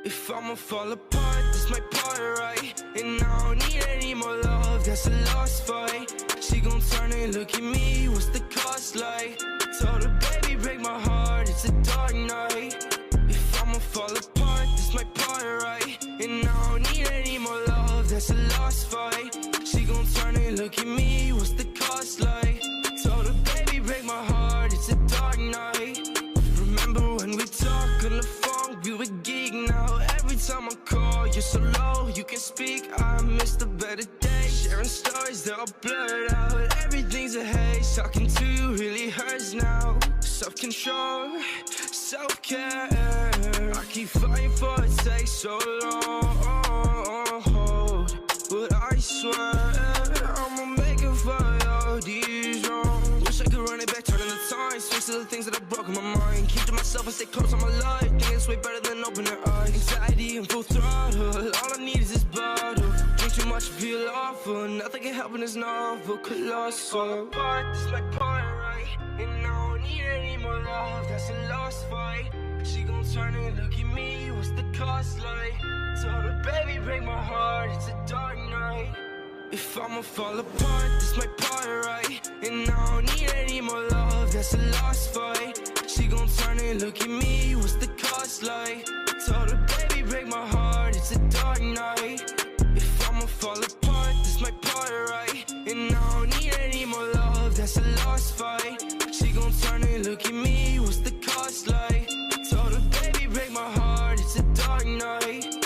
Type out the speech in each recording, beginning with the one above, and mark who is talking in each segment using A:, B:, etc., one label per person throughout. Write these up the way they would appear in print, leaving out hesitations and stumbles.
A: If I'ma fall apart, this my part, right? And I don't need any more love, that's a lost fight. She gon' turn and look at me, what's the cost like? Told her, baby, break my heart, it's a dark night. If I'ma fall apart, this my part, right? And I don't need any more love, that's a lost fight. She gon' turn and look at me, what's the cost like? Told her, baby, break my heart, it's a dark night. Remember when we talked on the phone, we were geek now. Every time I call, you're so low, you can speak. I miss the better days, sharing stories, they're all blurred out. Everything's a haze, talking to you really hurts now. Self-control, self-care, I keep fighting for it, takes so long. But I swear, I'ma make it for all these wrongs. Wish I could run it back, turning the time, switch to the things that have broken my mind. Keep to myself and stay close on my life, think it's way better than open their eyes. Anxiety and full throttle, all I need is this bottle. Drink too much, feel awful, nothing can help in this novel, colossal. But this my part, right? And I don't need any more love, that's a lost fight. She gon' turn and look at me, what's the cost like? Told her, baby, break my heart, it's a dark night. If I'ma fall apart, this my part, right? And I don't need any more love, that's a lost fight. She gon' turn and look at me, what's the cost like? Told her, baby, break my heart, it's a dark night. If I'ma fall apart, this my part, right? And I don't need any more love, that's a lost fight. She gon' turn and look at me, what's the cost like? Told her, baby, break my heart, it's a dark night.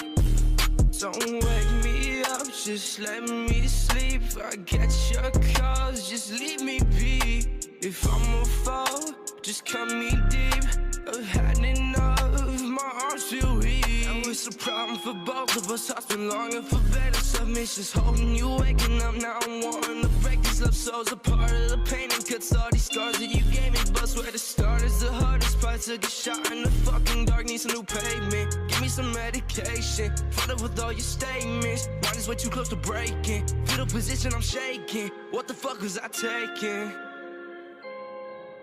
A: Don't wake me up, just let me sleep. I get your calls, just leave me be. If I'ma fall, just cut me deep. I've had enough, my arms feel weak. Now it's a problem for both of us. I've been longing for better submissions, holding you, waking up. Now I'm wanting to break these love souls apart. Of the pain and cuts, all these scars that you gave me. But where to start is the hardest part. Took a shot in the fucking dark, need some new pavement. Give me some medication, flooded with all your statements. Mind is way too close to breaking. Feel the position I'm shaking. What the fuck was I taking?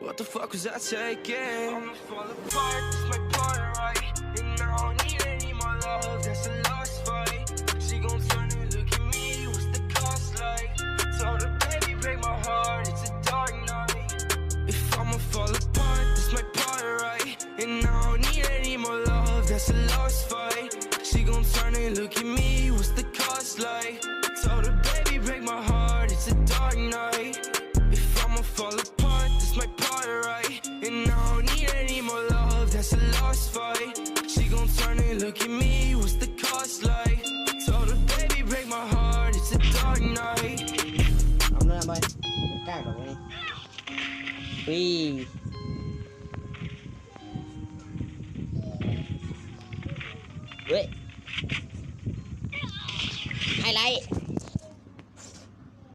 A: What the fuck was I taking? I'ma fall apart, this my part, right? And I don't need any more love, that's a lost fight. She gon' turn and look at me, what's the cost like? Told her, baby, break my heart, it's a dark night. If I'ma fall apart, this my part, right? And I don't need any more love, that's a lost fight. She gon' turn and look at me, what's the cost like? Told her, baby, break my heart, it's a dark night. If I'ma fall apart, this my part, right? And I don't need any more love, that's a lost fight. She gon' turn and look at me, what's the cost like? Told her, baby, break my heart, it's a dark night.
B: Ông nữa em ơi, cái đồ đi. Ui. Ui. Ai lại?